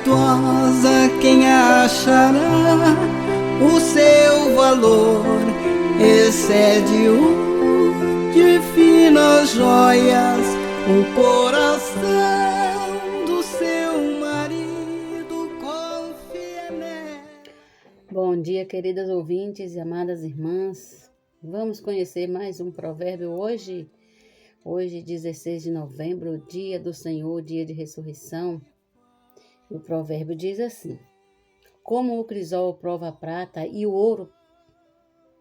virtuosa, quem achará? O seu valor excede o de finas joias, o coração do seu marido confia nela. Bom dia, queridas ouvintes e amadas irmãs. Vamos conhecer mais um provérbio hoje, 16 de novembro, dia do Senhor, dia de ressurreição. O provérbio diz assim: como o crisol prova a prata e o ouro,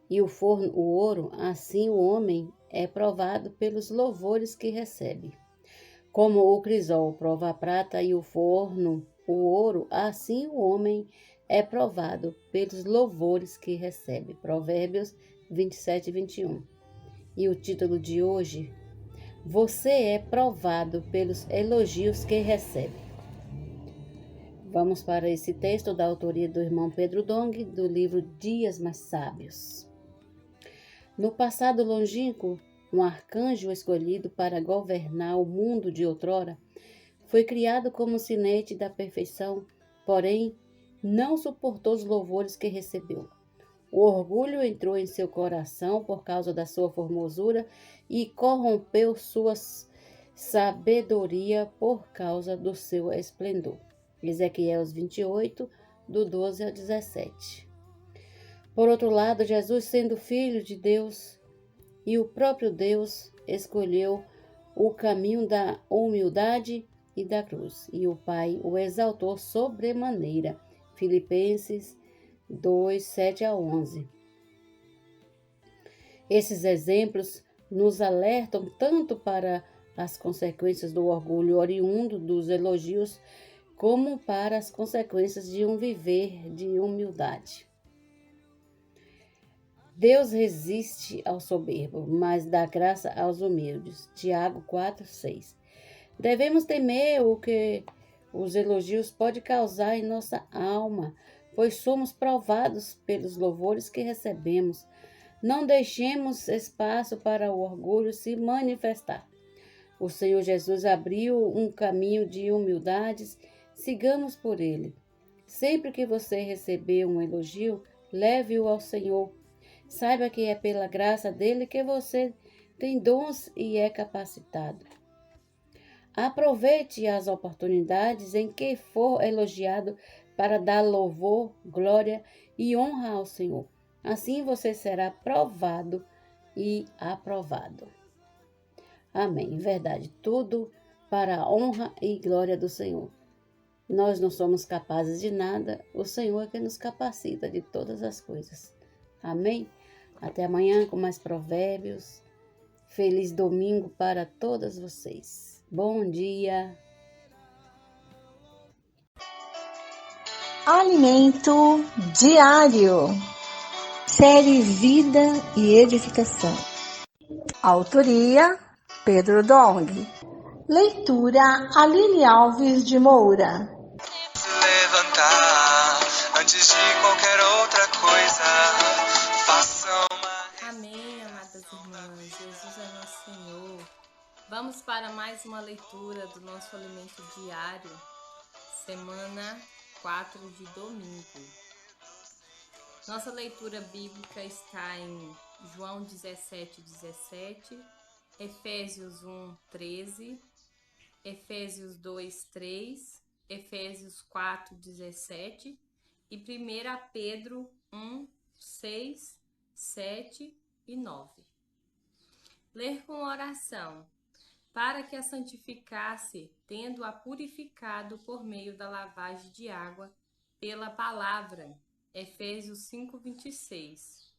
e o forno o ouro, assim o homem é provado pelos louvores que recebe. Como o crisol prova a prata e o forno o ouro, assim o homem é provado pelos louvores que recebe. Provérbios 27 e 21. E o título de hoje: você é provado pelos elogios que recebe. Vamos para esse texto da autoria do irmão Pedro Dong, do livro Dias Mais Sábios. No passado longínquo, um arcanjo escolhido para governar o mundo de outrora foi criado como sinete da perfeição, porém não suportou os louvores que recebeu. O orgulho entrou em seu coração por causa da sua formosura e corrompeu sua sabedoria por causa do seu esplendor. Ezequiel 28, do 12 ao 17. Por outro lado, Jesus, sendo filho de Deus e o próprio Deus, escolheu o caminho da humildade e da cruz, e o Pai o exaltou sobremaneira. Filipenses 2, 7 a 11. Esses exemplos nos alertam tanto para as consequências do orgulho oriundo dos elogios, como para as consequências de um viver de humildade. Deus resiste ao soberbo, mas dá graça aos humildes. Tiago 4, 6. Devemos temer o que os elogios podem causar em nossa alma, pois somos provados pelos louvores que recebemos. Não deixemos espaço para o orgulho se manifestar. O Senhor Jesus abriu um caminho de humildades, sigamos por ele. Sempre que você receber um elogio, leve-o ao Senhor. Saiba que é pela graça dele que você tem dons e é capacitado. Aproveite as oportunidades em que for elogiado para dar louvor, glória e honra ao Senhor. Assim você será provado e aprovado. Amém. Verdade. Tudo para a honra e glória do Senhor. Nós não somos capazes de nada, o Senhor é que nos capacita de todas as coisas. Amém? Até amanhã com mais provérbios. Feliz domingo para todas vocês. Bom dia. Alimento diário. Série Vida e Edificação. Autoria: Pedro Dong. Leitura: Aline Alves de Moura. Levantar antes de qualquer outra coisa. Façam uma... Amém, amadas irmãs. Jesus é nosso Senhor. Vamos para mais uma leitura do nosso alimento diário, semana 4 de domingo. Nossa leitura bíblica está em João 17, 17, Efésios 1, 13, Efésios 2, 3, Efésios 4, 17 e 1 Pedro 1, 6, 7 e 9. Ler com oração, para que a santificasse, tendo-a purificado por meio da lavagem de água pela palavra. Efésios 5, 26.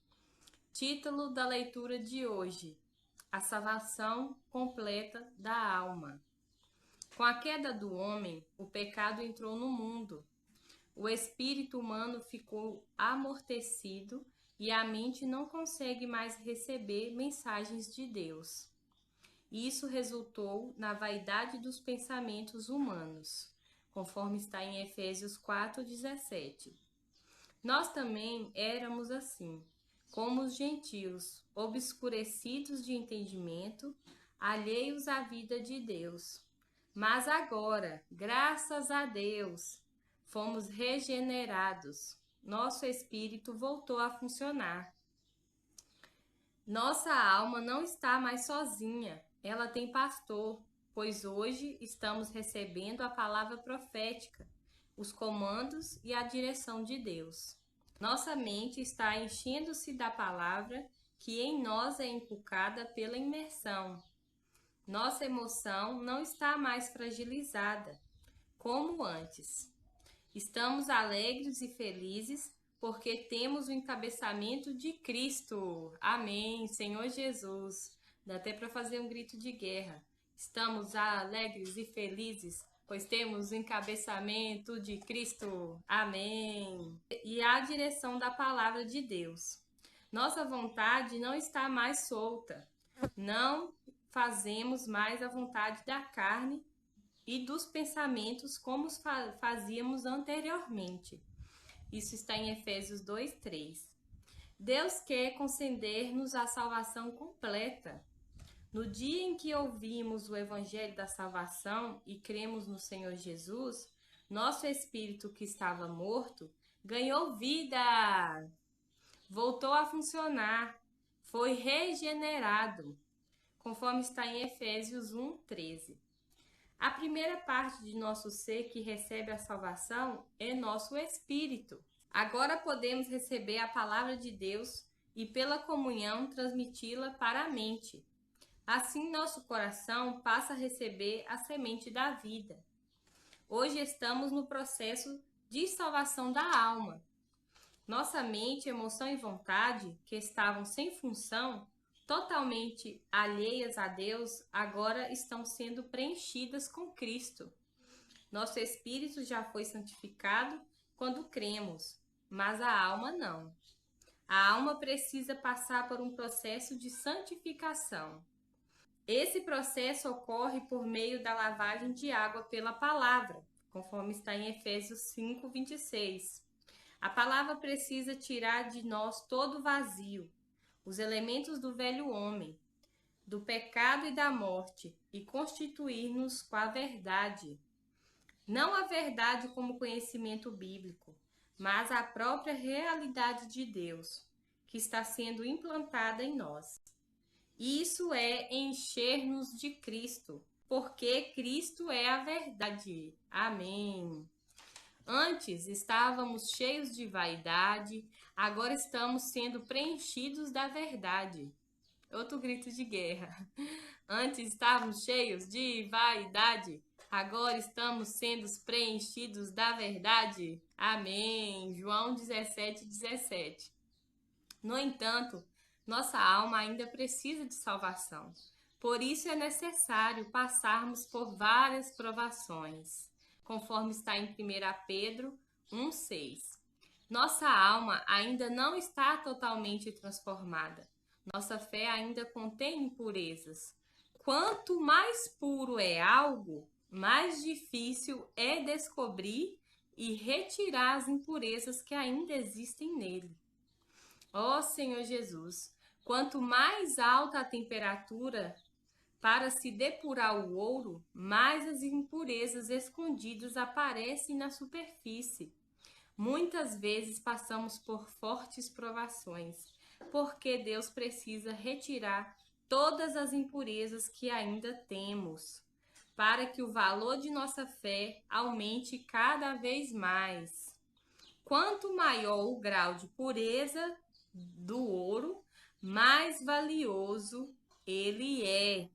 Título da leitura de hoje: a salvação completa da alma. Com a queda do homem, o pecado entrou no mundo. O espírito humano ficou amortecido e a mente não consegue mais receber mensagens de Deus. Isso resultou na vaidade dos pensamentos humanos, conforme está em Efésios 4, 17. Nós também éramos assim, como os gentios, obscurecidos de entendimento, alheios à vida de Deus. Mas agora, graças a Deus, fomos regenerados. Nosso espírito voltou a funcionar. Nossa alma não está mais sozinha, ela tem pastor, pois hoje estamos recebendo a palavra profética, os comandos e a direção de Deus. Nossa mente está enchendo-se da palavra que em nós é inculcada pela imersão. Nossa emoção não está mais fragilizada, como antes. Estamos alegres e felizes porque temos o encabeçamento de Cristo. Amém, Senhor Jesus. Dá até para fazer um grito de guerra. Estamos alegres e felizes, pois temos o encabeçamento de Cristo. Amém. E a direção da palavra de Deus. Nossa vontade não está mais solta. Não fazemos mais a vontade da carne e dos pensamentos como fazíamos anteriormente. Isso está em Efésios 2:3. Deus quer conceder-nos a salvação completa. No dia em que ouvimos o Evangelho da salvação e cremos no Senhor Jesus, nosso espírito que estava morto ganhou vida, voltou a funcionar, foi regenerado, conforme está em Efésios 1:13. A primeira parte de nosso ser que recebe a salvação é nosso espírito. Agora podemos receber a palavra de Deus e, pela comunhão, transmiti-la para a mente. Assim, nosso coração passa a receber a semente da vida. Hoje estamos no processo de salvação da alma. Nossa mente, emoção e vontade, que estavam sem função, totalmente alheias a Deus, agora estão sendo preenchidas com Cristo. Nosso espírito já foi santificado quando cremos, mas a alma não. A alma precisa passar por um processo de santificação. Esse processo ocorre por meio da lavagem de água pela palavra, conforme está em Efésios 5:26. A palavra precisa tirar de nós todo o vazio, os elementos do velho homem, do pecado e da morte, e constituir-nos com a verdade. Não a verdade como conhecimento bíblico, mas a própria realidade de Deus, que está sendo implantada em nós. Isso é encher-nos de Cristo, porque Cristo é a verdade. Amém. Antes estávamos cheios de vaidade, agora estamos sendo preenchidos da verdade. Outro grito de guerra. Antes estávamos cheios de vaidade, agora estamos sendo preenchidos da verdade. Amém. João 17:17. No entanto, nossa alma ainda precisa de salvação. Por isso é necessário passarmos por várias provações, conforme está em 1 Pedro 1:6. Nossa alma ainda não está totalmente transformada. Nossa fé ainda contém impurezas. Quanto mais puro é algo, mais difícil é descobrir e retirar as impurezas que ainda existem nele. Ó Senhor Jesus, quanto mais alta a temperatura para se depurar o ouro, mais as impurezas escondidas aparecem na superfície. Muitas vezes passamos por fortes provações, porque Deus precisa retirar todas as impurezas que ainda temos, para que o valor de nossa fé aumente cada vez mais. Quanto maior o grau de pureza do ouro, mais valioso ele é.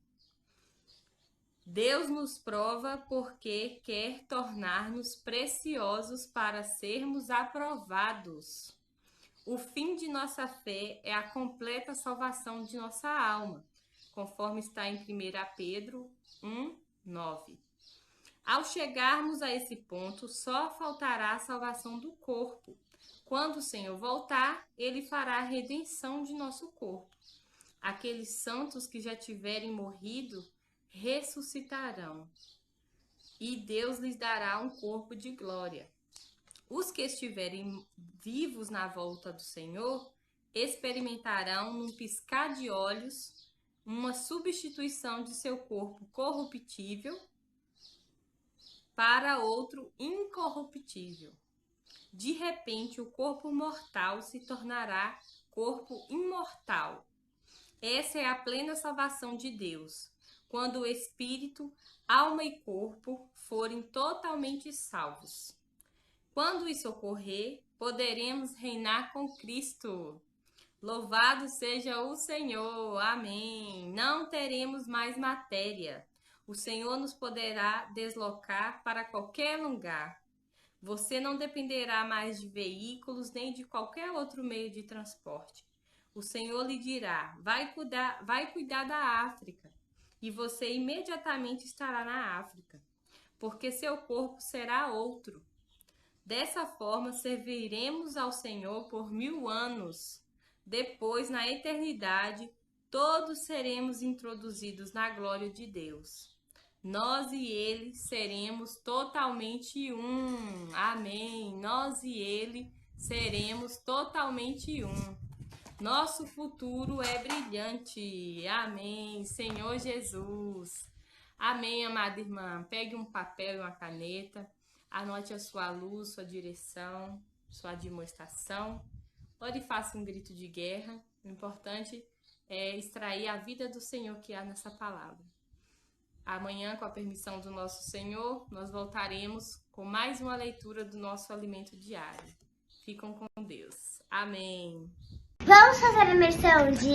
Deus nos prova porque quer tornar-nos preciosos para sermos aprovados. O fim de nossa fé é a completa salvação de nossa alma, conforme está em 1 Pedro 1:9. Ao chegarmos a esse ponto, só faltará a salvação do corpo. Quando o Senhor voltar, Ele fará a redenção de nosso corpo. Aqueles santos que já tiverem morrido ressuscitarão, e Deus lhes dará um corpo de glória. Os que estiverem vivos na volta do Senhor experimentarão, num piscar de olhos, uma substituição de seu corpo corruptível para outro incorruptível. De repente, o corpo mortal se tornará corpo imortal. Essa é a plena salvação de Deus, quando o espírito, alma e corpo forem totalmente salvos. Quando isso ocorrer, poderemos reinar com Cristo. Louvado seja o Senhor, amém. Não teremos mais matéria. O Senhor nos poderá deslocar para qualquer lugar. Você não dependerá mais de veículos nem de qualquer outro meio de transporte. O Senhor lhe dirá, vai cuidar da África, e você imediatamente estará na África, porque seu corpo será outro. Dessa forma, serviremos ao Senhor por 1000 anos. Depois, na eternidade, todos seremos introduzidos na glória de Deus. Nós e Ele seremos totalmente um. Amém. Nós e Ele seremos totalmente um. Nosso futuro é brilhante. Amém. Senhor Jesus. Amém, amada irmã. Pegue um papel e uma caneta. Anote a sua luz, sua direção, sua demonstração. Ore e faça um grito de guerra. O importante é extrair a vida do Senhor que há nessa palavra. Amanhã, com a permissão do nosso Senhor, nós voltaremos com mais uma leitura do nosso alimento diário. Ficam com Deus. Amém. Vamos fazer a imersão de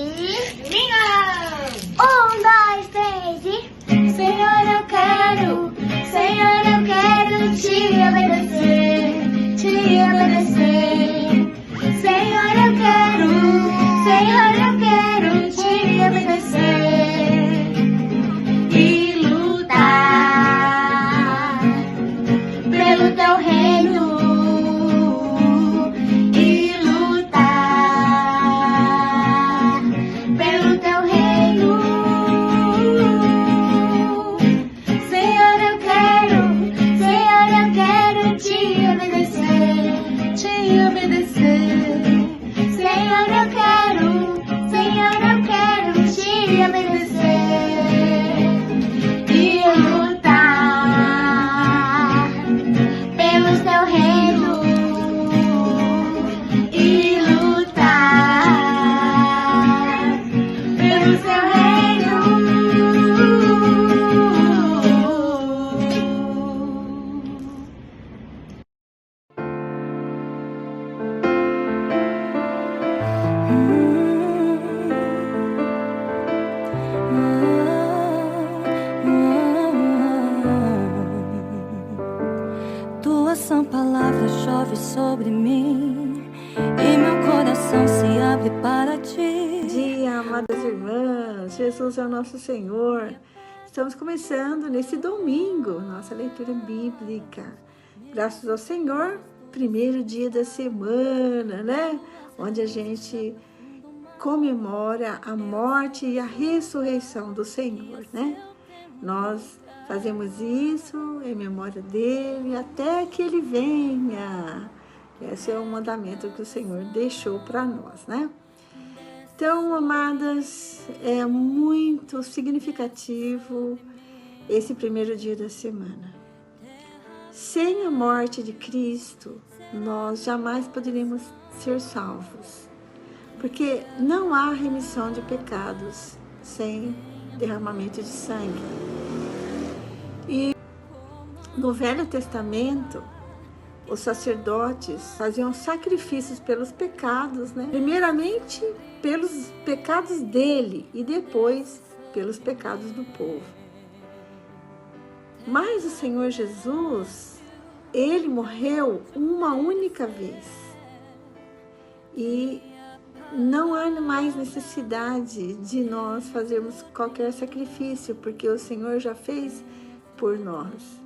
línguas! 1, 2, 3 e... Senhor, eu quero te obedecer, te obedecer. Senhor, eu quero te obedecer e lutar pelo teu reino. Tua sã palavra chove sobre mim e meu coração se abre para ti. Bom dia, amadas irmãs. Jesus é o nosso Senhor. Estamos começando nesse domingo nossa leitura bíblica. Graças ao Senhor, primeiro dia da semana, né? Onde a gente comemora a morte e a ressurreição do Senhor, né? Nós fazemos isso em memória dele até que ele venha. Esse é o mandamento que o Senhor deixou para nós, né? Então, amadas, é muito significativo esse primeiro dia da semana. Sem a morte de Cristo, nós jamais poderíamos ser salvos, porque não há remissão de pecados sem derramamento de sangue. E no Velho Testamento, os sacerdotes faziam sacrifícios pelos pecados, né? Primeiramente pelos pecados dele e depois pelos pecados do povo. Mas o Senhor Jesus, ele morreu uma única vez. E não há mais necessidade de nós fazermos qualquer sacrifício, porque o Senhor já fez por nós.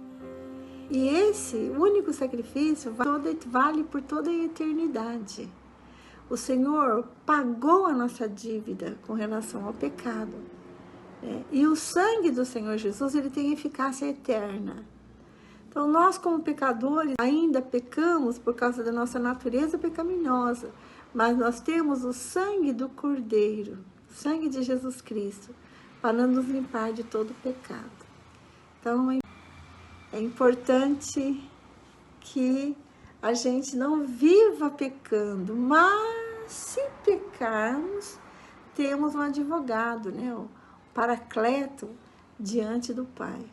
E esse único sacrifício vale por toda a eternidade. O Senhor pagou a nossa dívida com relação ao pecado. E o sangue do Senhor Jesus, ele tem eficácia eterna. Então, nós como pecadores ainda pecamos por causa da nossa natureza pecaminosa, mas nós temos o sangue do Cordeiro, o sangue de Jesus Cristo, para nos limpar de todo pecado. Então, É importante que a gente não viva pecando, mas se pecarmos, temos um advogado, né? O Paracleto diante do Pai.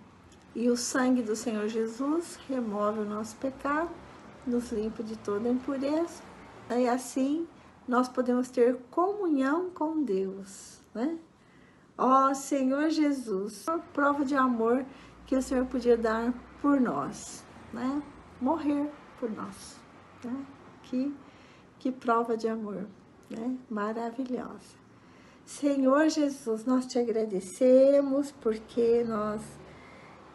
E o sangue do Senhor Jesus remove o nosso pecado, nos limpa de toda impureza. E assim nós podemos ter comunhão com Deus, né? Ó Senhor Jesus, a prova de amor que o Senhor podia dar por nós, né? Morrer por nós, né? Que prova de amor, né? Maravilhosa. Senhor Jesus, nós te agradecemos porque nós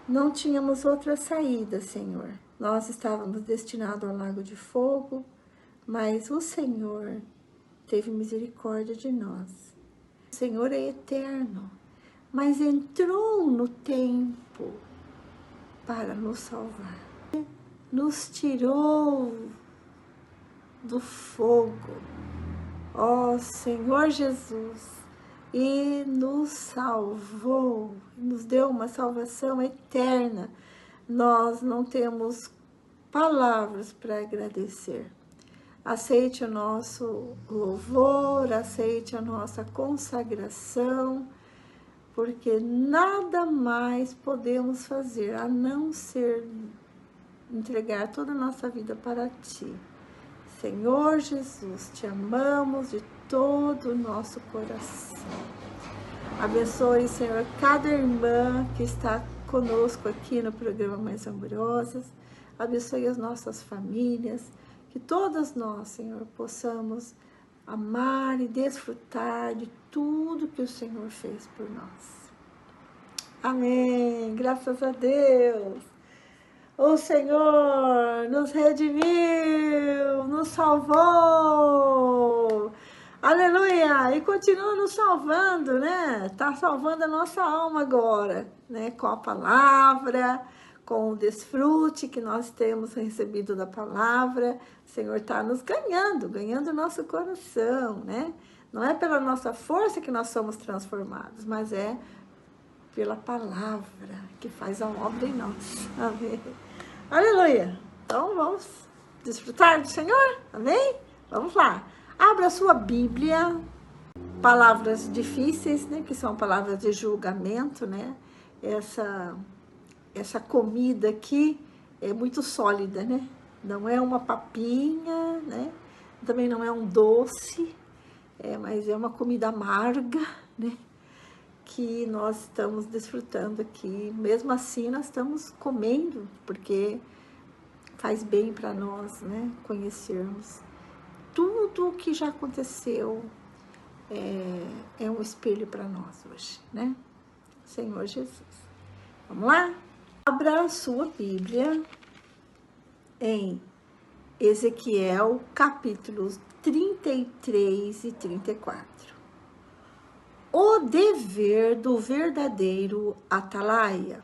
não tínhamos outra saída, Senhor. Nós estávamos destinados ao lago de fogo, mas o Senhor teve misericórdia de nós. O Senhor é eterno, mas entrou no tempo para nos salvar. Nos tirou do fogo, ó Senhor Jesus, e nos salvou, nos deu uma salvação eterna. Nós não temos palavras para agradecer. Aceite o nosso louvor, aceite a nossa consagração, porque nada mais podemos fazer a não ser entregar toda a nossa vida para Ti. Senhor Jesus, Te amamos de todo o nosso coração. Abençoe, Senhor, cada irmã que está conosco aqui no programa Mães Amorosas. Abençoe as nossas famílias. Que todas nós, Senhor, possamos amar e desfrutar de tudo que o Senhor fez por nós. Amém. Graças a Deus. O Senhor nos redimiu, nos salvou. Aleluia! E continua nos salvando, né? Está salvando a nossa alma agora, né? Com a palavra, com o desfrute que nós temos recebido da palavra. O Senhor está nos ganhando o nosso coração, né? Não é pela nossa força que nós somos transformados, mas é pela palavra que faz a obra em nós. Amém. Aleluia! Então vamos desfrutar do Senhor? Amém? Vamos lá. Abra a sua Bíblia. Palavras difíceis, né? Que são palavras de julgamento, né? Essa comida aqui é muito sólida, né? Não é uma papinha, né? Também não é um doce, mas é uma comida amarga, né? Que nós estamos desfrutando aqui. Mesmo assim, nós estamos comendo, porque faz bem para nós, né? Conhecermos tudo o que já aconteceu. É um espelho para nós hoje, né? Senhor Jesus. Vamos lá? Abra a sua Bíblia em Ezequiel, capítulos 33 e 34. O dever do verdadeiro atalaia.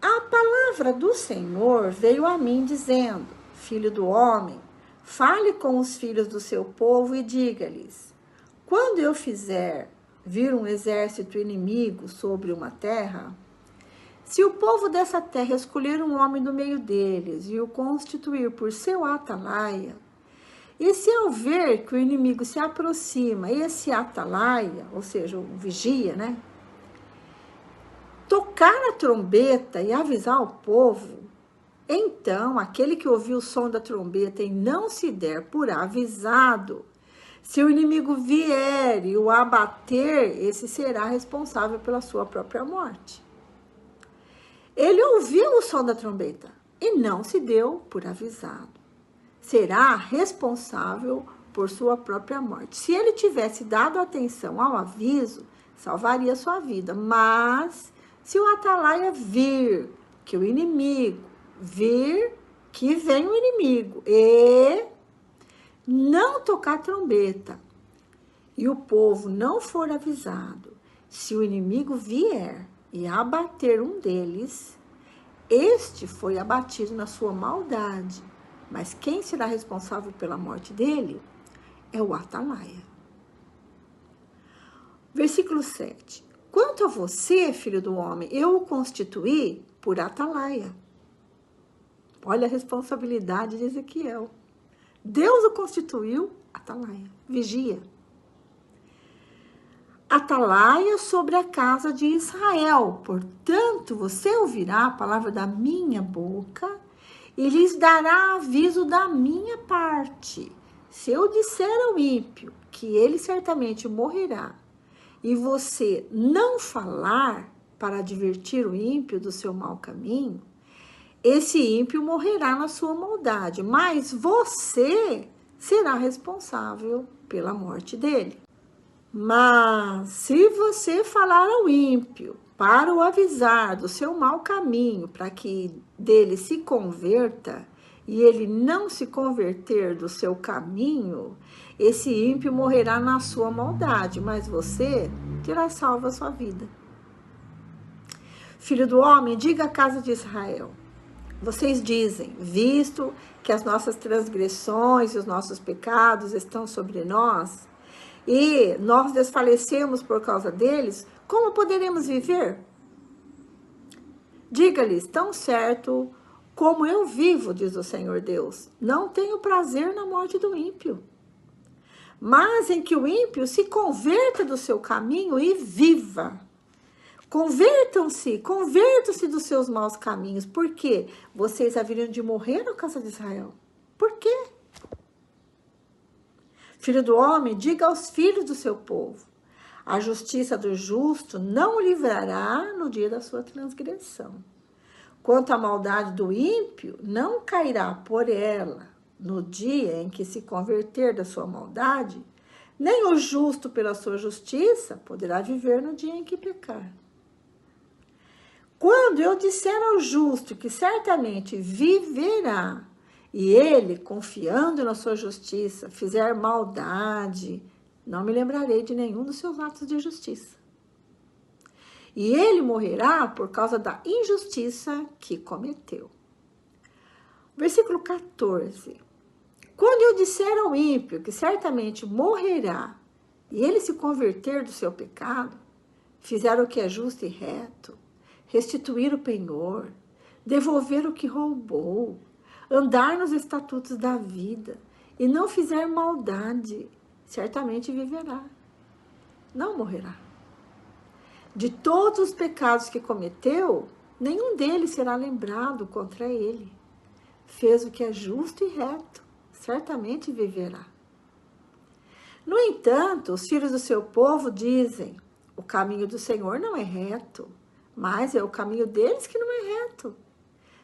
A palavra do Senhor veio a mim dizendo: Filho do homem, fale com os filhos do seu povo e diga-lhes: quando eu fizer vir um exército inimigo sobre uma terra, se o povo dessa terra escolher um homem do meio deles e o constituir por seu atalaia, e se ao ver que o inimigo se aproxima, esse atalaia, ou seja, o vigia, né, tocar a trombeta e avisar o povo, então aquele que ouviu o som da trombeta e não se der por avisado, se o inimigo vier e o abater, esse será responsável pela sua própria morte. Ele ouviu o som da trombeta e não se deu por avisado. Será responsável por sua própria morte. Se ele tivesse dado atenção ao aviso, salvaria sua vida. Mas se o atalaia vir que o inimigo, que vem o inimigo e não tocar a trombeta e o povo não for avisado, se o inimigo vier e abater um deles, este foi abatido na sua maldade. Mas quem será responsável pela morte dele é o atalaia. Versículo 7. Quanto a você, filho do homem, eu o constituí por atalaia. Olha a responsabilidade de Ezequiel. Deus o constituiu atalaia, vigia. Atalaia sobre a casa de Israel. Portanto, você ouvirá a palavra da minha boca e lhes dará aviso da minha parte. Se eu disser ao ímpio que ele certamente morrerá, e você não falar para advertir o ímpio do seu mau caminho, esse ímpio morrerá na sua maldade, mas você será responsável pela morte dele. Mas se você falar ao ímpio para o avisar do seu mau caminho, para que dele se converta, e ele não se converter do seu caminho, esse ímpio morrerá na sua maldade, mas você terá salvo a sua vida. Filho do homem, diga à casa de Israel: vocês dizem, visto que as nossas transgressões e os nossos pecados estão sobre nós, e nós desfalecemos por causa deles, como poderemos viver? Diga-lhes, tão certo como eu vivo, diz o Senhor Deus, não tenho prazer na morte do ímpio, mas em que o ímpio se converta do seu caminho e viva. Convertam-se dos seus maus caminhos, porque vocês haveriam de morrer na casa de Israel. Por quê? Filho do homem, diga aos filhos do seu povo: a justiça do justo não o livrará no dia da sua transgressão. Quanto à maldade do ímpio, não cairá por ela no dia em que se converter da sua maldade, nem o justo pela sua justiça poderá viver no dia em que pecar. Quando eu disser ao justo que certamente viverá, e ele, confiando na sua justiça, fizer maldade, não me lembrarei de nenhum dos seus atos de justiça. E ele morrerá por causa da injustiça que cometeu. Versículo 14. Quando eu disser ao ímpio que certamente morrerá, e ele se converter do seu pecado, fizer o que é justo e reto, restituir o penhor, devolver o que roubou, andar nos estatutos da vida, e não fizer maldade, certamente viverá, não morrerá. De todos os pecados que cometeu, nenhum deles será lembrado contra ele. Fez o que é justo e reto, certamente viverá. No entanto, os filhos do seu povo dizem: o caminho do Senhor não é reto, mas é o caminho deles que não é reto.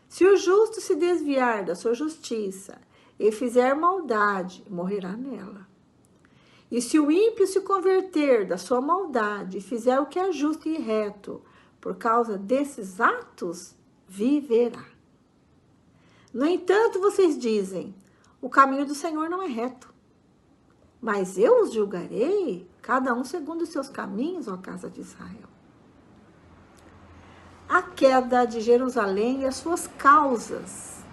Se o justo se desviar da sua justiça e fizer maldade, morrerá nela. E se o ímpio se converter da sua maldade e fizer o que é justo e reto, por causa desses atos, viverá. No entanto, vocês dizem: o caminho do Senhor não é reto, mas eu os julgarei, cada um segundo os seus caminhos, ó casa de Israel. A queda de Jerusalém e as suas causas.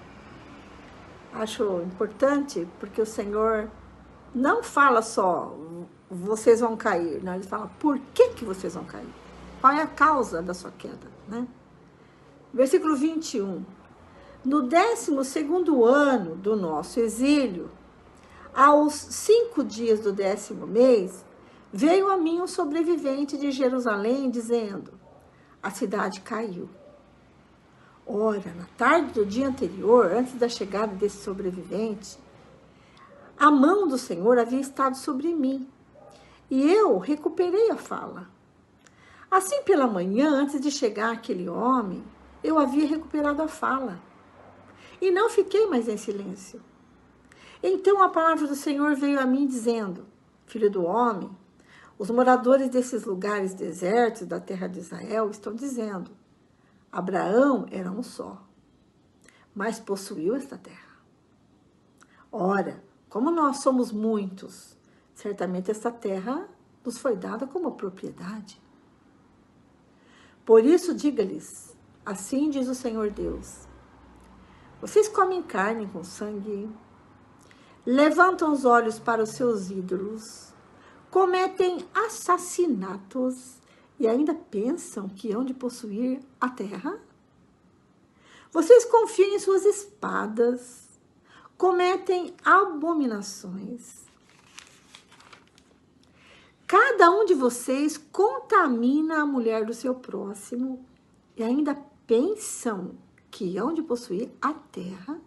Acho importante, porque o Senhor não fala só, vocês vão cair, não, ele fala, por que vocês vão cair? Qual é a causa da sua queda, né? Versículo 21. No 12º ano do nosso exílio, aos 5 dias do 10º mês, veio a mim um sobrevivente de Jerusalém, dizendo: a cidade caiu. Ora, na tarde do dia anterior, antes da chegada desse sobrevivente, a mão do Senhor havia estado sobre mim, e eu recuperei a fala. Assim, pela manhã, antes de chegar aquele homem, eu havia recuperado a fala, e não fiquei mais em silêncio. Então a palavra do Senhor veio a mim dizendo: filho do homem, os moradores desses lugares desertos da terra de Israel estão dizendo: Abraão era um só, mas possuiu esta terra. Ora, como nós somos muitos, certamente esta terra nos foi dada como propriedade. Por isso, diga-lhes: assim diz o Senhor Deus: vocês comem carne com sangue, levantam os olhos para os seus ídolos, cometem assassinatos e ainda pensam que hão de possuir a terra? Vocês confiam em suas espadas, cometem abominações. Cada um de vocês contamina a mulher do seu próximo e ainda pensam que hão de possuir a terra.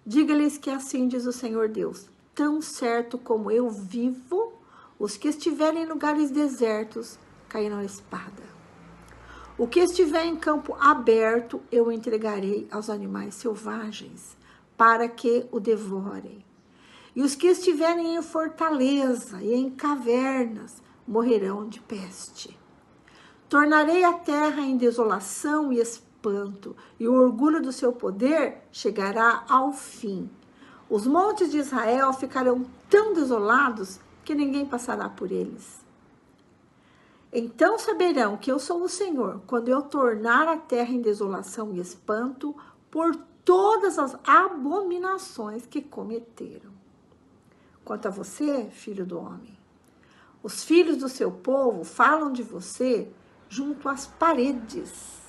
Diga-lhes que assim diz o Senhor Deus: tão certo como eu vivo, os que estiverem em lugares desertos cairão à espada. O que estiver em campo aberto, eu entregarei aos animais selvagens, para que o devorem. E os que estiverem em fortaleza e em cavernas morrerão de peste. Tornarei a terra em desolação e espanto, e o orgulho do seu poder chegará ao fim. Os montes de Israel ficarão tão desolados que ninguém passará por eles. Então saberão que eu sou o Senhor, quando eu tornar a terra em desolação e espanto por todas as abominações que cometeram. Quanto a você, filho do homem, os filhos do seu povo falam de você junto às paredes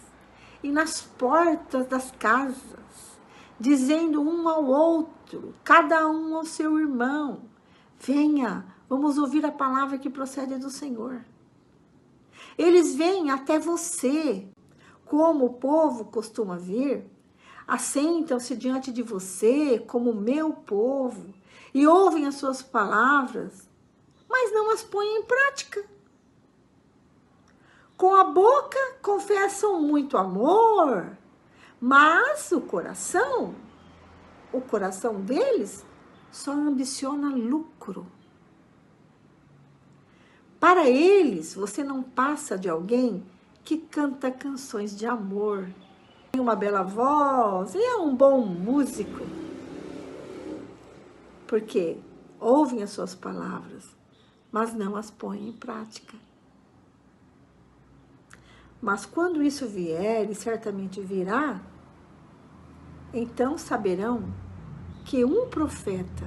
e nas portas das casas, dizendo um ao outro, cada um ao seu irmão: venha, vamos ouvir a palavra que procede do Senhor. Eles vêm até você, como o povo costuma vir, assentam-se diante de você como meu povo e ouvem as suas palavras, mas não as põem em prática. Com a boca confessam muito amor, mas o coração deles só ambiciona lucro. Para eles, você não passa de alguém que canta canções de amor, tem uma bela voz e é um bom músico. Porque ouvem as suas palavras, mas não as põem em prática. Mas quando isso vier, e certamente virá, então saberão que um profeta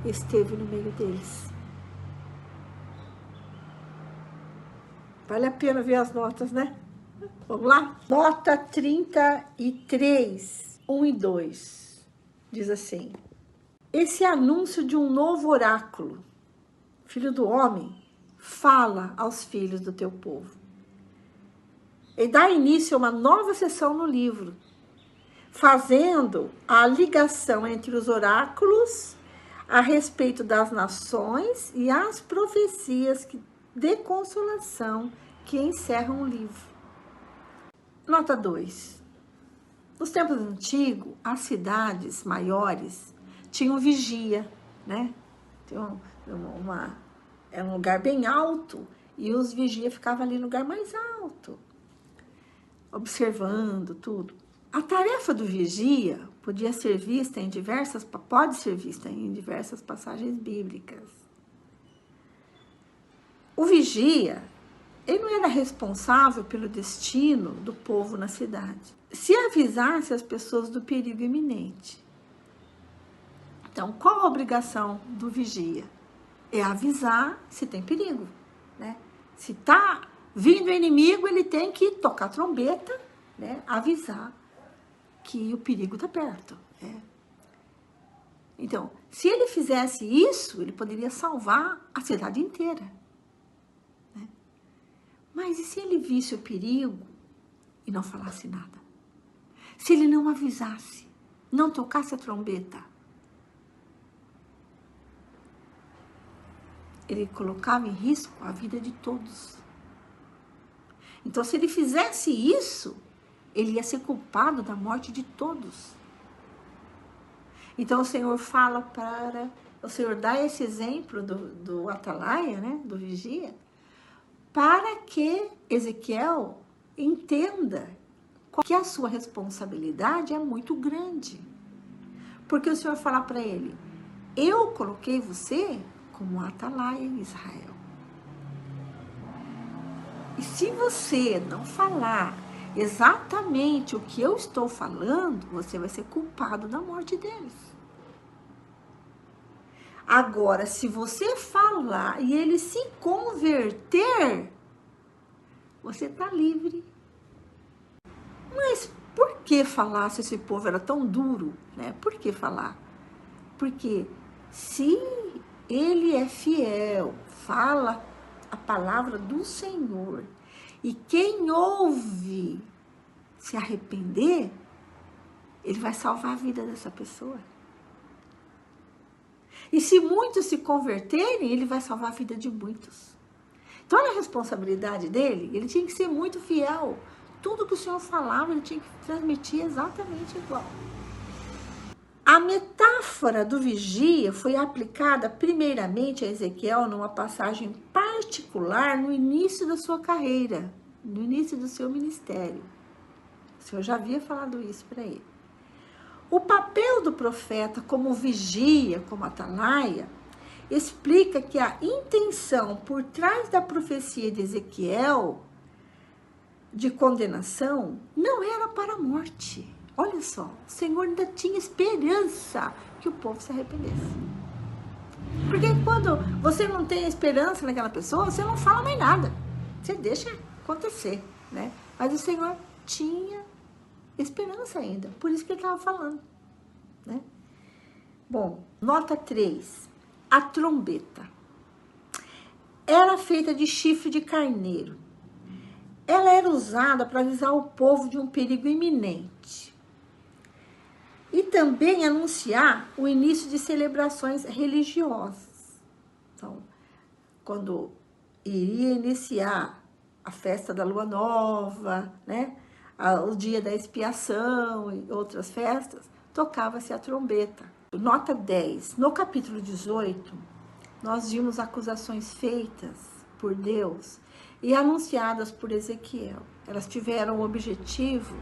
esteve no meio deles. Vale a pena ver as notas, né? Vamos lá? Nota 33, 1 e 2. Diz assim: esse anúncio de um novo oráculo, filho do homem, fala aos filhos do teu povo. E dá início a uma nova sessão no livro, fazendo a ligação entre os oráculos a respeito das nações e as profecias de consolação que encerram o livro. Nota 2. Nos tempos antigos, as cidades maiores tinham vigia, né? Era um lugar bem alto e os vigias ficavam ali no lugar mais alto, observando tudo. A tarefa do vigia pode ser vista em diversas passagens bíblicas. O vigia, ele não era responsável pelo destino do povo na cidade. Se avisasse as pessoas do perigo iminente. Então, qual a obrigação do vigia? É avisar se tem perigo, né? Se está vindo o inimigo, ele tem que tocar a trombeta, né? Avisar que o perigo está perto. Né? Então, se ele fizesse isso, ele poderia salvar a cidade inteira. Né? Mas e se ele visse o perigo e não falasse nada? Se ele não avisasse, não tocasse a trombeta? Ele colocava em risco a vida de todos. Então, se ele fizesse isso, ele ia ser culpado da morte de todos. Então, o Senhor o Senhor dá esse exemplo do atalaia, né, do vigia, para que Ezequiel entenda que a sua responsabilidade é muito grande. Porque o Senhor fala para ele: eu coloquei você como atalaia em Israel. E se você não falar exatamente o que eu estou falando, você vai ser culpado da morte deles. Agora, se você falar e ele se converter, você está livre. Mas Por que falar se esse povo era tão duro? Né? Por que falar? Porque se ele é fiel, fala a palavra do Senhor, e quem ouve se arrepender, ele vai salvar a vida dessa pessoa. E se muitos se converterem, ele vai salvar a vida de muitos. Então, olha a responsabilidade dele. Ele tinha que ser muito fiel. Tudo que o Senhor falava, ele tinha que transmitir exatamente igual. A metáfora do vigia foi aplicada primeiramente a Ezequiel numa passagem particular no início da sua carreira, no início do seu ministério. O Senhor já havia falado isso para ele. O papel do profeta como vigia, como atalaia, explica que a intenção por trás da profecia de Ezequiel de condenação não era para a morte. Olha só, o Senhor ainda tinha esperança que o povo se arrependesse. Porque quando você não tem esperança naquela pessoa, você não fala mais nada. Você deixa acontecer, né? Mas o Senhor tinha esperança ainda. Por isso que ele estava falando, né? Bom, nota 3. A trombeta. Era feita de chifre de carneiro. Ela era usada para avisar o povo de um perigo iminente. E também anunciar o início de celebrações religiosas. Então, quando iria iniciar a festa da lua nova, né? O dia da expiação e outras festas, tocava-se a trombeta. Nota 10. No capítulo 18, nós vimos acusações feitas por Deus e anunciadas por Ezequiel. Elas tiveram o objetivo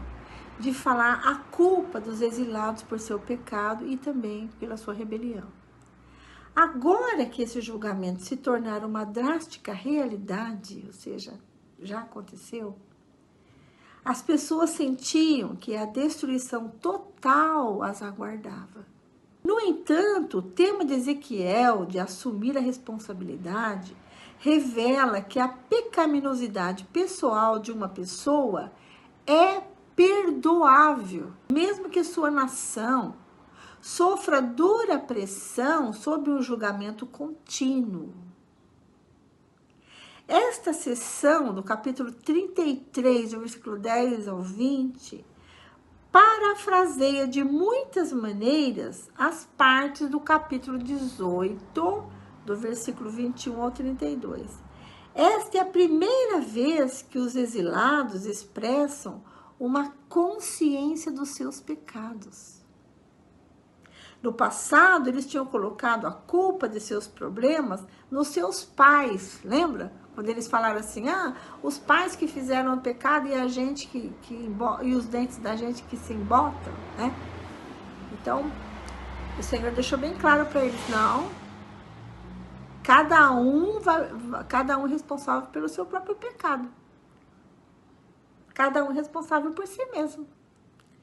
de falar a culpa dos exilados por seu pecado e também pela sua rebelião. Agora que esse julgamento se tornar uma drástica realidade, ou seja, já aconteceu, as pessoas sentiam que a destruição total as aguardava. No entanto, o tema de Ezequiel de assumir a responsabilidade revela que a pecaminosidade pessoal de uma pessoa é perdoável, mesmo que sua nação sofra dura pressão sob um julgamento contínuo. Esta seção do capítulo 33, do versículo 10 ao 20, parafraseia de muitas maneiras as partes do capítulo 18, do versículo 21 ao 32. Esta é a primeira vez que os exilados expressam uma consciência dos seus pecados. No passado, eles tinham colocado a culpa de seus problemas nos seus pais, lembra? Quando eles falaram assim, os pais que fizeram o pecado e a gente e os dentes da gente que se embotam, né? Então, o Senhor deixou bem claro para eles, não, cada um responsável pelo seu próprio pecado. Cada um responsável por si mesmo.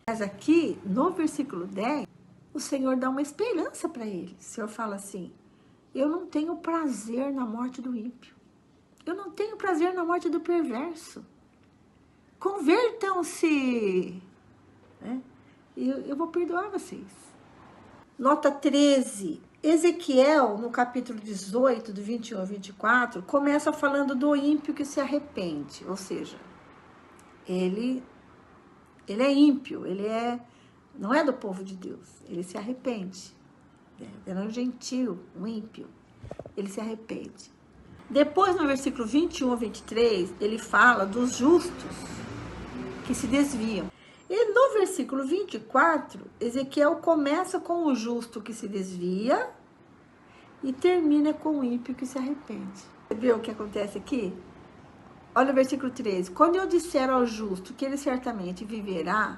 Mas aqui, no versículo 10, o Senhor dá uma esperança para eles. O Senhor fala assim, eu não tenho prazer na morte do ímpio. Eu não tenho prazer na morte do perverso. Convertam-se, né? E eu vou perdoar vocês. Nota 13. Ezequiel, no capítulo 18, do 21 ao 24, começa falando do ímpio que se arrepende. Ou seja, ele é ímpio, não é do povo de Deus. Ele se arrepende. Era um gentil, um ímpio. Ele se arrepende. Depois, no versículo 21 ao 23, ele fala dos justos que se desviam. E no versículo 24, Ezequiel começa com o justo que se desvia e termina com o ímpio que se arrepende. Você viu o que acontece aqui? Olha o versículo 13. Quando eu disser ao justo que ele certamente viverá,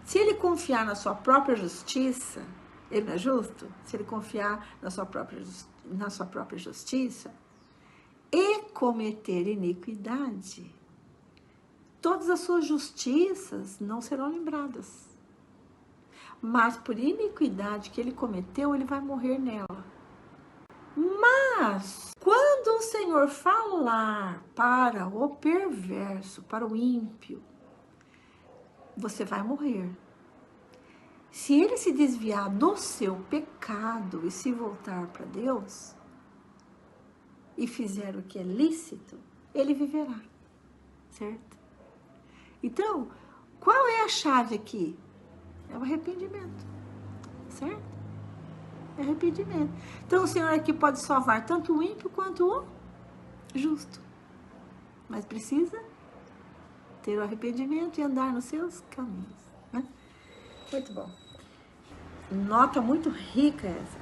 se ele confiar na sua própria justiça, ele não é justo? Se ele confiar na sua própria justiça, e cometer iniquidade, todas as suas justiças não serão lembradas. Mas por iniquidade que ele cometeu, ele vai morrer nela. Mas, quando o Senhor falar para o perverso, para o ímpio, você vai morrer. Se ele se desviar do seu pecado e se voltar para Deus e fizer o que é lícito, ele viverá, certo? Então, qual é a chave aqui? É o arrependimento, certo? É arrependimento. Então, o Senhor aqui pode salvar tanto o ímpio quanto o justo. Mas precisa ter o arrependimento e andar nos seus caminhos, né? Muito bom. Nota muito rica essa.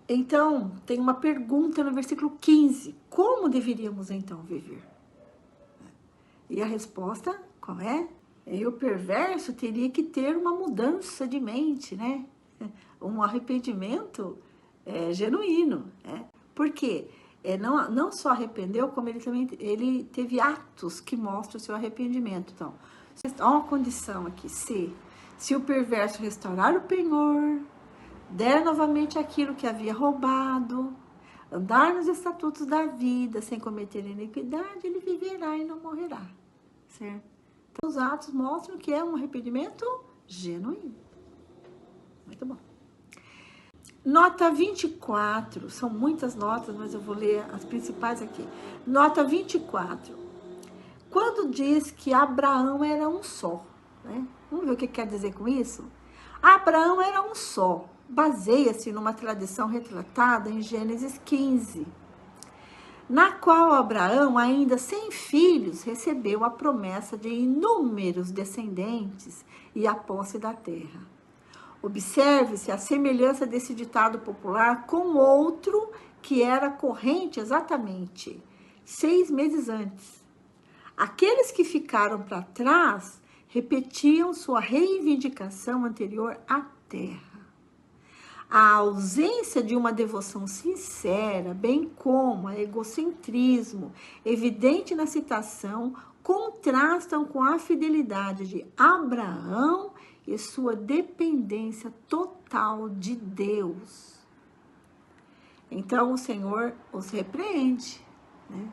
Então, tem uma pergunta no versículo 15. Como deveríamos então viver? E a resposta, qual é? E o perverso teria que ter uma mudança de mente, né? Um arrependimento genuíno, né? Por quê? Não só arrependeu, como ele teve atos que mostram o seu arrependimento. Então, há uma condição aqui, se o perverso restaurar o penhor, der novamente aquilo que havia roubado, andar nos estatutos da vida, sem cometer iniquidade, ele viverá e não morrerá, certo? Então, os atos mostram que é um arrependimento genuíno. Muito bom. Nota 24, são muitas notas, mas eu vou ler as principais aqui. Nota 24. Quando diz que Abraão era um só, né? Vamos ver o que quer dizer com isso? Abraão era um só. Baseia-se numa tradição retratada em Gênesis 15, na qual Abraão, ainda sem filhos, recebeu a promessa de inúmeros descendentes e a posse da terra. Observe-se a semelhança desse ditado popular com outro que era corrente exatamente 6 meses antes. Aqueles que ficaram para trás repetiam sua reivindicação anterior à terra. A ausência de uma devoção sincera, bem como o egocentrismo evidente na citação, contrastam com a fidelidade de Abraão e sua dependência total de Deus. Então, o Senhor os repreende, né?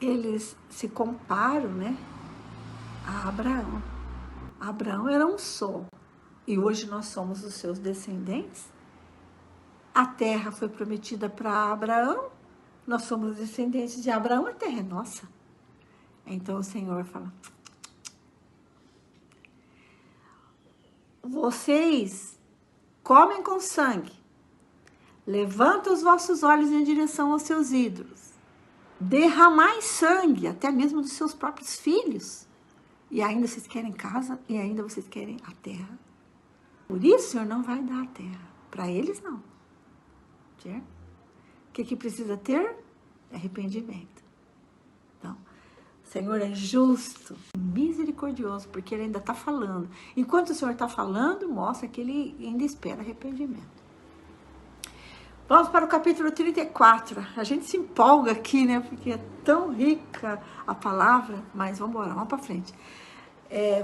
Eles se comparam, né, a Abraão. Abraão era um só. E hoje nós somos os seus descendentes. A terra foi prometida para Abraão. Nós somos descendentes de Abraão, a terra é nossa. Então o Senhor fala: vocês comem com sangue, levantam os vossos olhos em direção aos seus ídolos, derramai sangue, até mesmo dos seus próprios filhos, e ainda vocês querem casa, e ainda vocês querem a terra. Por isso o Senhor não vai dar a terra. Para eles, não. Certo? O que precisa ter? Arrependimento. Então, o Senhor é justo, misericordioso, porque Ele ainda está falando. Enquanto o Senhor está falando, mostra que Ele ainda espera arrependimento. Vamos para o capítulo 34. A gente se empolga aqui, né? Porque é tão rica a palavra. Mas vamos embora, vamos para frente.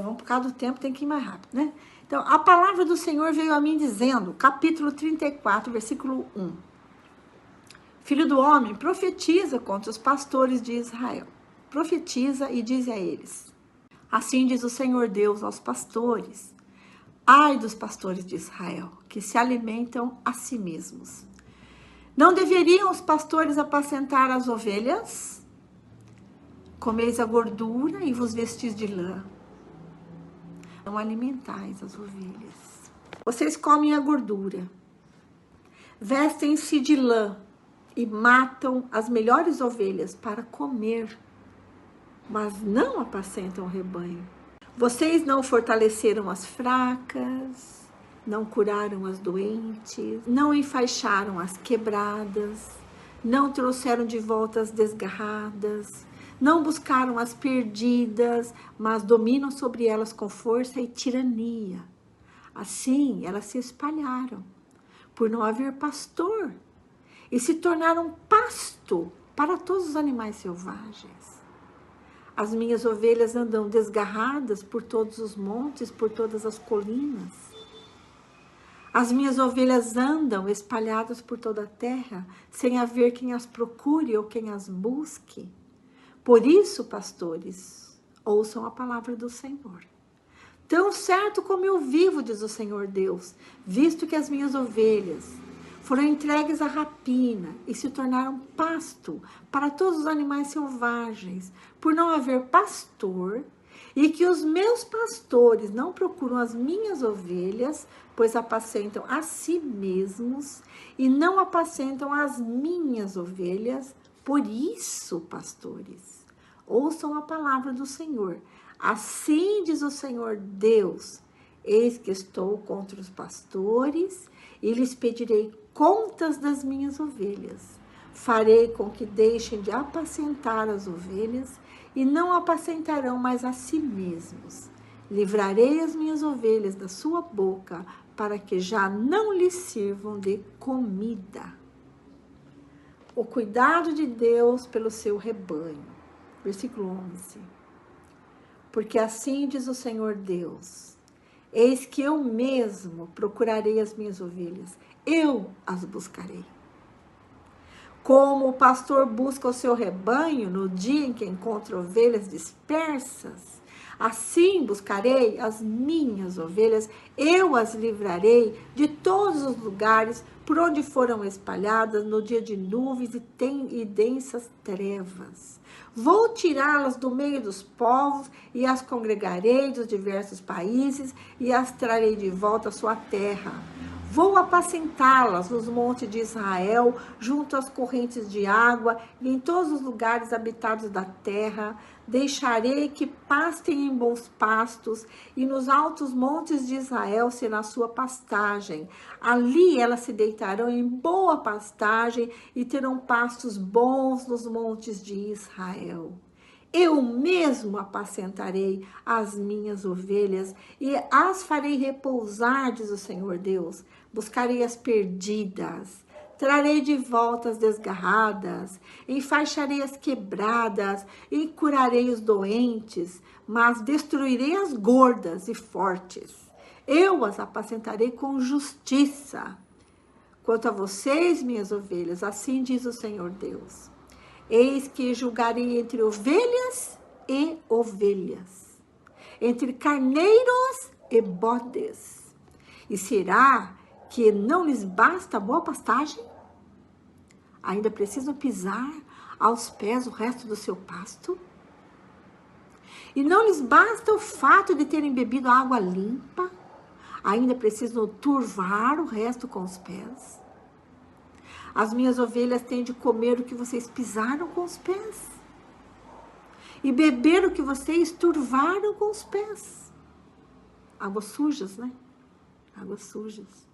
Vamos por causa do tempo, tem que ir mais rápido, né? Então, a palavra do Senhor veio a mim dizendo, capítulo 34, versículo 1. Filho do homem, profetiza contra os pastores de Israel. Profetiza e diz a eles: assim diz o Senhor Deus aos pastores: ai dos pastores de Israel, que se alimentam a si mesmos. Não deveriam os pastores apacentar as ovelhas? Comeis a gordura e vos vestis de lã. Não alimentais as ovelhas. Vocês comem a gordura, vestem-se de lã e matam as melhores ovelhas para comer, mas não apacentam o rebanho. Vocês não fortaleceram as fracas, não curaram as doentes, não enfaixaram as quebradas, não trouxeram de volta as desgarradas, não buscaram as perdidas, mas dominam sobre elas com força e tirania. Assim, elas se espalharam, por não haver pastor, e se tornaram pasto para todos os animais selvagens. As minhas ovelhas andam desgarradas por todos os montes, por todas as colinas. As minhas ovelhas andam espalhadas por toda a terra, sem haver quem as procure ou quem as busque. Por isso, pastores, ouçam a palavra do Senhor. Tão certo como eu vivo, diz o Senhor Deus, visto que as minhas ovelhas foram entregues à rapina e se tornaram pasto para todos os animais selvagens, por não haver pastor, e que os meus pastores não procuram as minhas ovelhas, pois apacentam a si mesmos e não apacentam as minhas ovelhas. Por isso, pastores, ouçam a palavra do Senhor. Assim diz o Senhor Deus: eis que estou contra os pastores e lhes pedirei contas das minhas ovelhas. Farei com que deixem de apacentar as ovelhas e não apacentarão mais a si mesmos. Livrarei as minhas ovelhas da sua boca, para que já não lhes sirvam de comida. O cuidado de Deus pelo seu rebanho. Versículo 11. Porque assim diz o Senhor Deus: eis que eu mesmo procurarei as minhas ovelhas, eu as buscarei. Como o pastor busca o seu rebanho no dia em que encontra ovelhas dispersas, assim buscarei as minhas ovelhas, eu as livrarei de todos os lugares por onde foram espalhadas no dia de nuvens e densas trevas. Vou tirá-las do meio dos povos e as congregarei dos diversos países e as trarei de volta à sua terra. Vou apacentá-las nos montes de Israel, junto às correntes de água e em todos os lugares habitados da terra. Deixarei que pastem em bons pastos e nos altos montes de Israel será sua pastagem. Ali elas se deitarão em boa pastagem e terão pastos bons nos montes de Israel. Eu mesmo apacentarei as minhas ovelhas e as farei repousar, diz o Senhor Deus. Buscarei as perdidas, trarei de volta as desgarradas, enfaixarei as quebradas e curarei os doentes, mas destruirei as gordas e fortes. Eu as apacentarei com justiça. Quanto a vocês, minhas ovelhas, assim diz o Senhor Deus: eis que julgarei entre ovelhas e ovelhas, entre carneiros e bodes. E será que não lhes basta a boa pastagem? Ainda precisam pisar aos pés o resto do seu pasto? E não lhes basta o fato de terem bebido água limpa? Ainda precisam turvar o resto com os pés? As minhas ovelhas têm de comer o que vocês pisaram com os pés e beber o que vocês turvaram com os pés. Águas sujas, né? Águas sujas.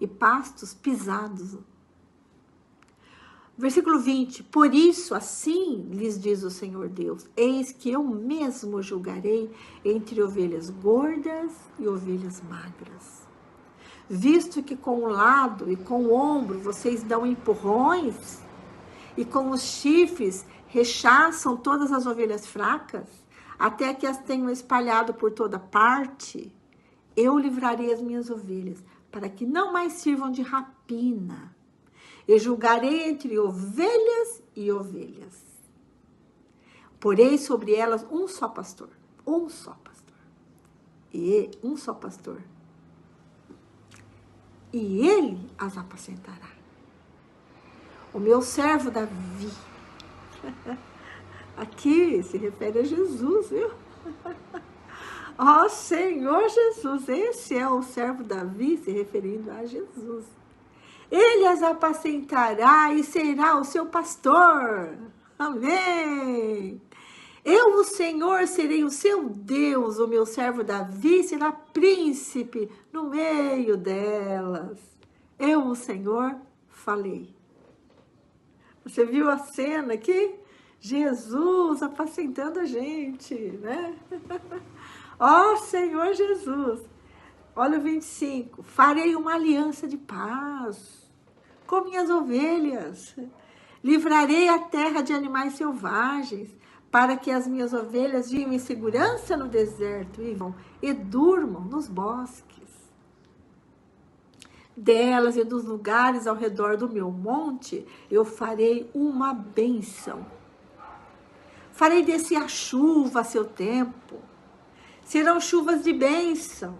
E pastos pisados. Versículo 20. Por isso, assim lhes diz o Senhor Deus: eis que eu mesmo julgarei entre ovelhas gordas e ovelhas magras. Visto que com o lado e com o ombro vocês dão empurrões, e com os chifres rechaçam todas as ovelhas fracas, até que as tenham espalhado por toda parte, eu livrarei as minhas ovelhas, para que não mais sirvam de rapina, e julgarei entre ovelhas e ovelhas. Porei sobre elas um só pastor, e um só pastor, e ele as apacentará. O meu servo Davi, aqui se refere a Jesus, viu? Ó Senhor Jesus, esse é o servo Davi se referindo a Jesus. Ele as apacentará e será o seu pastor. Amém. Eu, o Senhor, serei o seu Deus, o meu servo Davi será príncipe no meio delas. Eu, o Senhor, falei. Você viu a cena aqui? Jesus apacentando a gente, né? Ó Senhor Jesus. Olha o 25. Farei uma aliança de paz com minhas ovelhas. Livrarei a terra de animais selvagens, para que as minhas ovelhas vivam em segurança no deserto e durmam nos bosques. Delas e dos lugares ao redor do meu monte, eu farei uma bênção. Farei descer a chuva a seu tempo. Serão chuvas de bênção.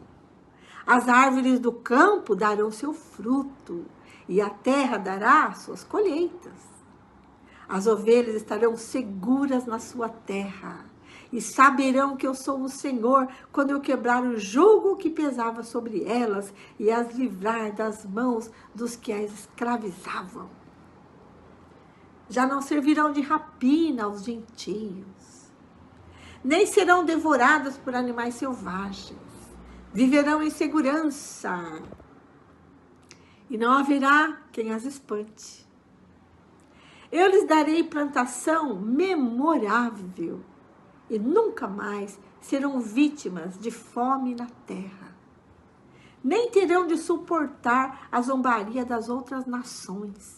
As árvores do campo darão seu fruto, e a terra dará suas colheitas. As ovelhas estarão seguras na sua terra, e saberão que eu sou o Senhor, quando eu quebrar o jugo que pesava sobre elas, e as livrar das mãos dos que as escravizavam. Já não servirão de rapina aos gentios, nem serão devoradas por animais selvagens. Viverão em segurança, e não haverá quem as espante. Eu lhes darei plantação memorável, e nunca mais serão vítimas de fome na terra. Nem terão de suportar a zombaria das outras nações.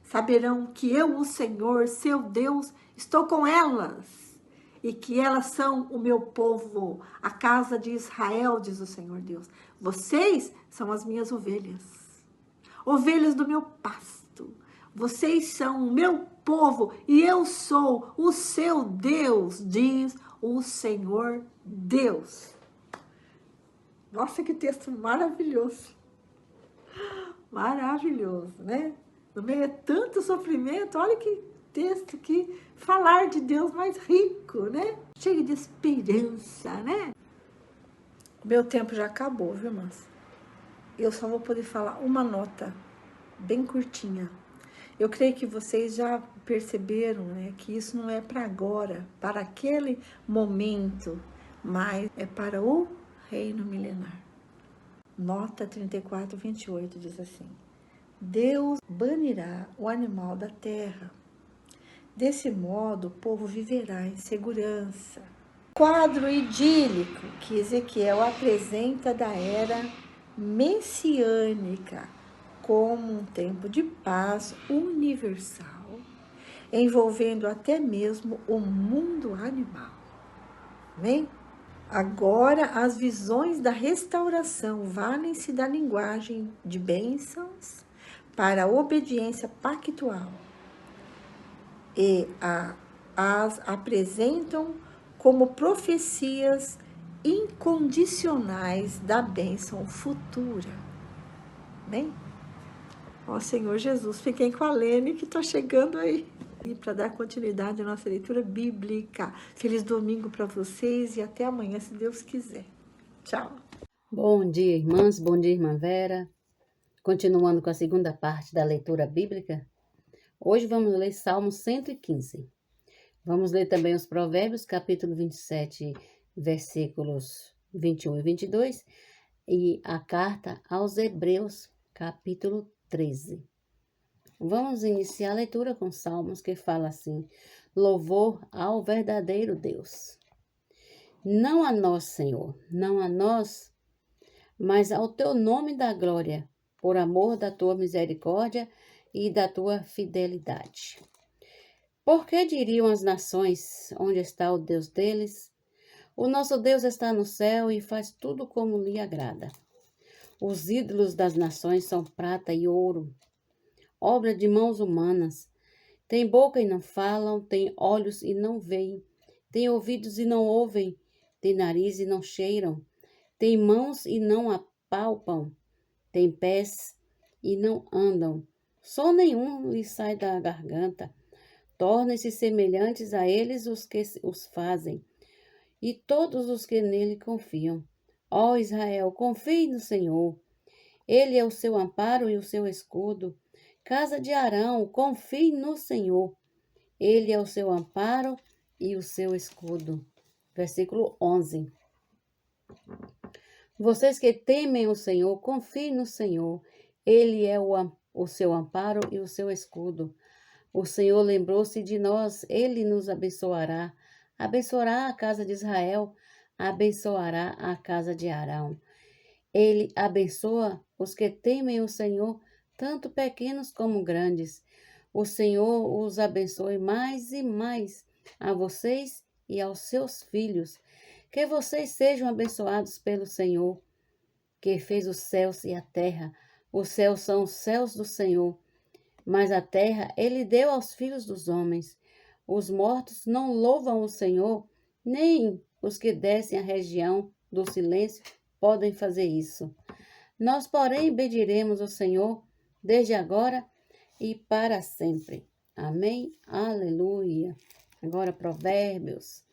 Saberão que eu, o Senhor, seu Deus, estou com elas, e que elas são o meu povo, a casa de Israel, diz o Senhor Deus. Vocês são as minhas ovelhas, ovelhas do meu pasto. Vocês são o meu povo, e eu sou o seu Deus, diz o Senhor Deus. Nossa, que texto maravilhoso. Maravilhoso, né? No meio de tanto sofrimento, olha que texto, que falar de Deus mais rico, né? Cheio de esperança, né? Meu tempo já acabou, viu, irmãs? Eu só vou poder falar uma nota bem curtinha. Eu creio que vocês já perceberam, né, que isso não é para agora, para aquele momento, mas é para o reino milenar. Nota 34:28 diz assim: Deus banirá o animal da terra. Desse modo, o povo viverá em segurança. Quadro idílico que Ezequiel apresenta da era messiânica como um tempo de paz universal, envolvendo até mesmo o mundo animal. Amém? Agora, as visões da restauração valem-se da linguagem de bênçãos para a obediência pactual e as apresentam como profecias incondicionais da bênção futura. Amém? Ó Senhor Jesus, fiquem com a Lene que está chegando aí. E para dar continuidade à nossa leitura bíblica. Feliz domingo para vocês e até amanhã, se Deus quiser. Tchau. Bom dia, irmãs. Bom dia, irmã Vera. Continuando com a segunda parte da leitura bíblica, hoje vamos ler Salmo 115. Vamos ler também os Provérbios, capítulo 27, versículos 21 e 22, e a carta aos Hebreus, capítulo 13. Vamos iniciar a leitura com Salmos que fala assim: louvor ao verdadeiro Deus. Não a nós, Senhor, não a nós, mas ao teu nome da glória, por amor da tua misericórdia e da tua fidelidade. Por que diriam as nações, onde está o Deus deles? O nosso Deus está no céu e faz tudo como lhe agrada. Os ídolos das nações são prata e ouro, obra de mãos humanas. Têm boca e não falam, têm olhos e não veem, têm ouvidos e não ouvem, têm nariz e não cheiram, têm mãos e não apalpam, têm pés e não andam. Som nenhum lhes sai da garganta. Tornem-se semelhantes a eles os que os fazem, e todos os que nele confiam. Ó Israel, confie no Senhor. Ele é o seu amparo e o seu escudo. Casa de Arão, confie no Senhor. Ele é o seu amparo e o seu escudo. Versículo 11. Vocês que temem o Senhor, confiem no Senhor. Ele é o seu amparo e o seu escudo. O Senhor lembrou-se de nós, Ele nos abençoará. Abençoará a casa de Israel, abençoará a casa de Arão. Ele abençoa os que temem o Senhor, tanto pequenos como grandes. O Senhor os abençoe mais e mais a vocês e aos seus filhos. Que vocês sejam abençoados pelo Senhor, que fez os céus e a terra. Os céus são os céus do Senhor, mas a terra ele deu aos filhos dos homens. Os mortos não louvam o Senhor, nem os que descem à região do silêncio podem fazer isso. Nós, porém, bendiremos o Senhor desde agora e para sempre. Amém? Aleluia. Agora Provérbios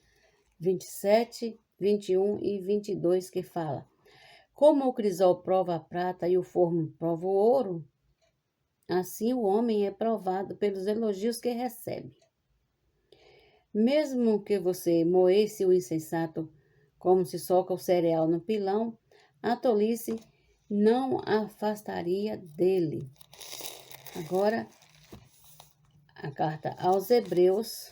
27, 21 e 22 que fala: como o crisol prova a prata e o forno prova o ouro, assim o homem é provado pelos elogios que recebe. Mesmo que você moesse o insensato como se soca o cereal no pilão, a tolice não afastaria dele. Agora, a carta aos Hebreus,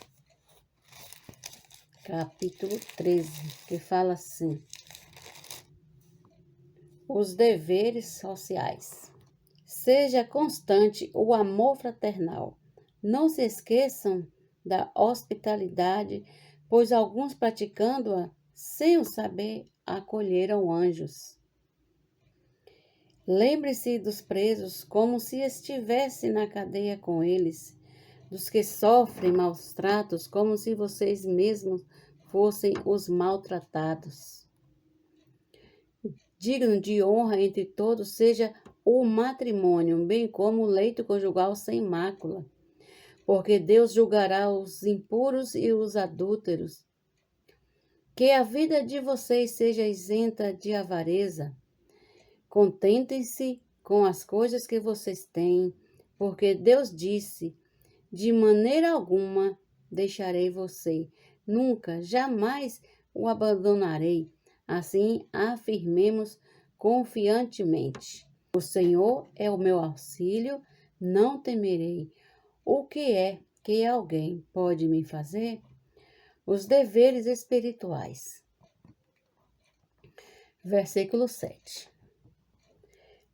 capítulo 13, que fala assim: os deveres sociais. Seja constante o amor fraternal. Não se esqueçam da hospitalidade, pois alguns praticando-a, sem o saber, acolheram anjos. Lembre-se dos presos como se estivesse na cadeia com eles, dos que sofrem maus tratos como se vocês mesmos fossem os maltratados. Digno de honra entre todos seja o matrimônio, bem como o leito conjugal sem mácula, porque Deus julgará os impuros e os adúlteros. Que a vida de vocês seja isenta de avareza. Contentem-se com as coisas que vocês têm, porque Deus disse: de maneira alguma deixarei você, nunca, jamais o abandonarei. Assim, afirmemos confiantemente: o Senhor é o meu auxílio, não temerei. O que é que alguém pode me fazer? Os deveres espirituais. Versículo 7.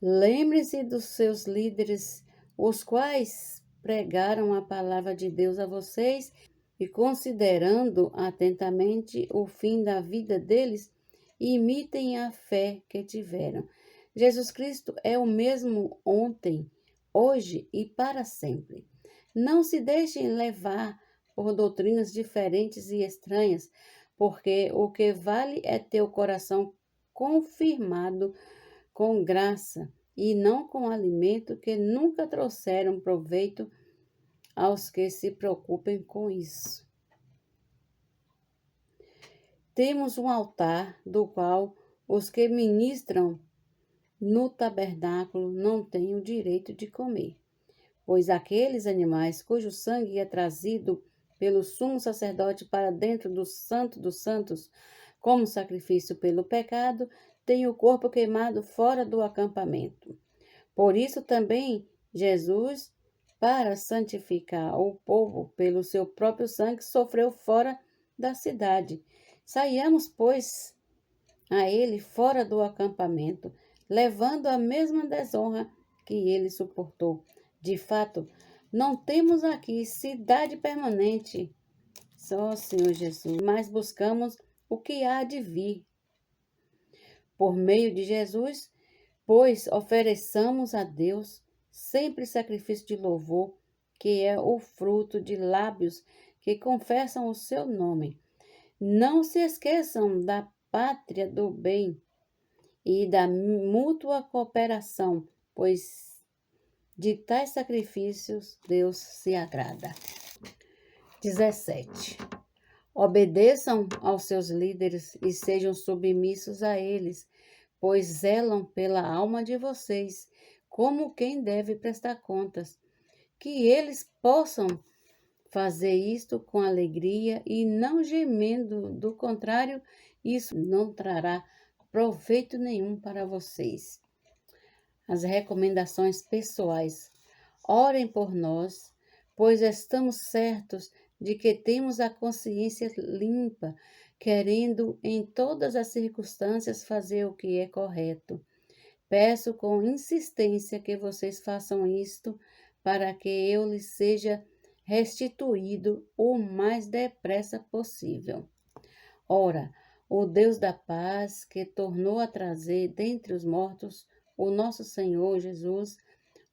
Lembre-se dos seus líderes, os quais pregaram a palavra de Deus a vocês, e considerando atentamente o fim da vida deles, imitem a fé que tiveram. Jesus Cristo é o mesmo ontem, hoje e para sempre. Não se deixem levar por doutrinas diferentes e estranhas, porque o que vale é ter o coração confirmado com graça e não com alimento que nunca trouxeram proveito aos que se preocupem com isso. Temos um altar do qual os que ministram no tabernáculo não têm o direito de comer, pois aqueles animais cujo sangue é trazido pelo sumo sacerdote para dentro do Santo dos Santos, como sacrifício pelo pecado, têm o corpo queimado fora do acampamento. Por isso também Jesus, para santificar o povo pelo seu próprio sangue, sofreu fora da cidade. Saiamos, pois, a ele fora do acampamento, levando a mesma desonra que ele suportou. De fato, não temos aqui cidade permanente, só o Senhor Jesus, mas buscamos o que há de vir. Por meio de Jesus, pois ofereçamos a Deus sempre sacrifício de louvor, que é o fruto de lábios que confessam o seu nome. Não se esqueçam da pátria do bem e da mútua cooperação, pois de tais sacrifícios Deus se agrada. 17. Obedeçam aos seus líderes e sejam submissos a eles, pois zelam pela alma de vocês, como quem deve prestar contas. Que eles possam fazer isto com alegria e não gemendo, do contrário, isso não trará proveito nenhum para vocês. As recomendações pessoais. Orem por nós, pois estamos certos de que temos a consciência limpa, querendo em todas as circunstâncias fazer o que é correto. Peço com insistência que vocês façam isto, para que eu lhes seja restituído o mais depressa possível. Ora, o Deus da paz, que tornou a trazer dentre os mortos o nosso Senhor Jesus,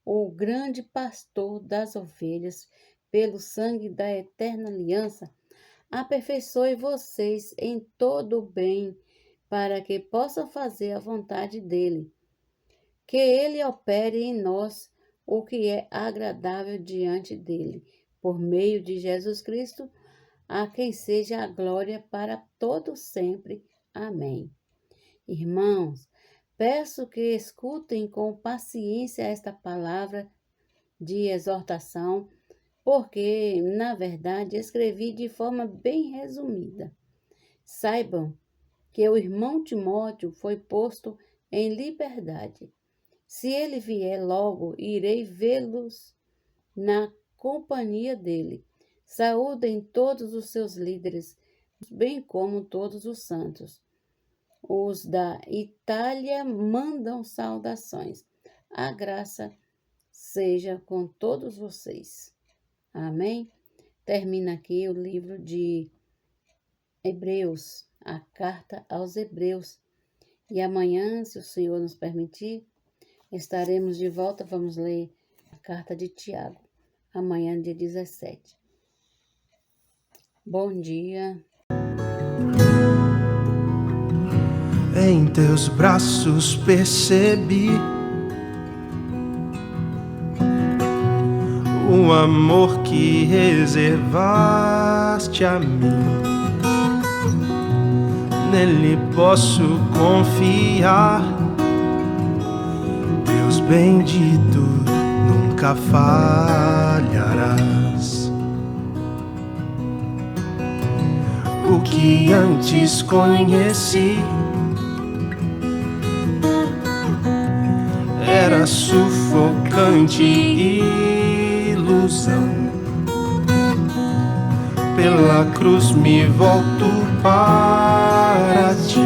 o grande pastor das ovelhas, pelo sangue da eterna aliança, aperfeiçoe vocês em todo o bem, para que possam fazer a vontade dele. Que ele opere em nós o que é agradável diante dele, por meio de Jesus Cristo, a quem seja a glória para todo sempre. Amém. Irmãos, peço que escutem com paciência esta palavra de exortação, porque, na verdade, escrevi de forma bem resumida. Saibam que o irmão Timóteo foi posto em liberdade. Se ele vier logo, irei vê-los na companhia dele. Saúdem todos os seus líderes, bem como todos os santos. Os da Itália mandam saudações. A graça seja com todos vocês. Amém? Termina aqui o livro de Hebreus, a carta aos Hebreus. E amanhã, se o Senhor nos permitir, estaremos de volta. Vamos ler a carta de Tiago. Amanhã, dia 17. Bom dia. Em teus braços percebi o amor que reservaste a mim. Nele posso confiar. Deus bendito, nunca falharás. O que antes conheci era sufocante ilusão. Pela cruz me volto para ti.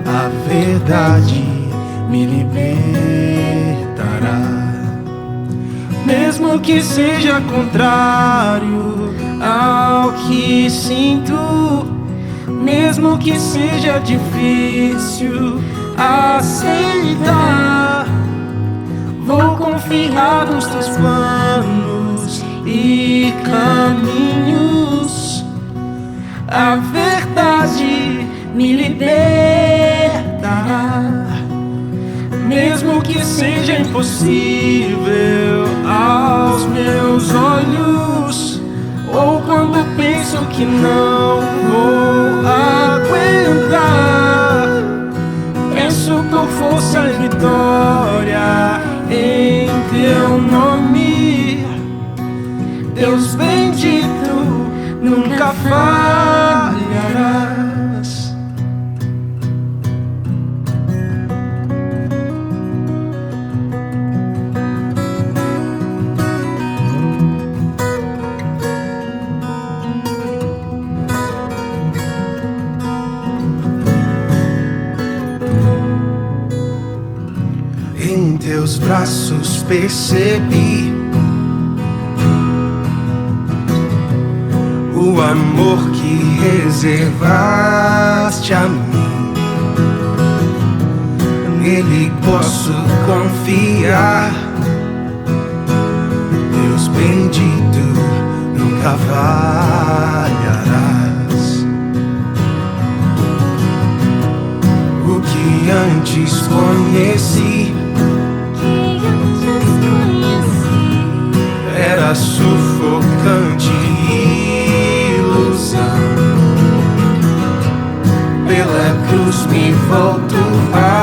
A verdade me libertará. Mesmo que seja contrário ao que sinto, mesmo que seja difícil aceitar, vou confiar nos teus planos e caminhos. A verdade me libertará. Mesmo que seja impossível aos meus olhos, ou quando penso que não vou aguentar, peço por força e vitória em teu nome. Deus bendito, nunca falharás. Em teus braços percebi o amor que reservaste a mim. Nele posso confiar. Deus bendito, nunca falharás. O que antes conheci era sufocante ilusão. Pela cruz me volto a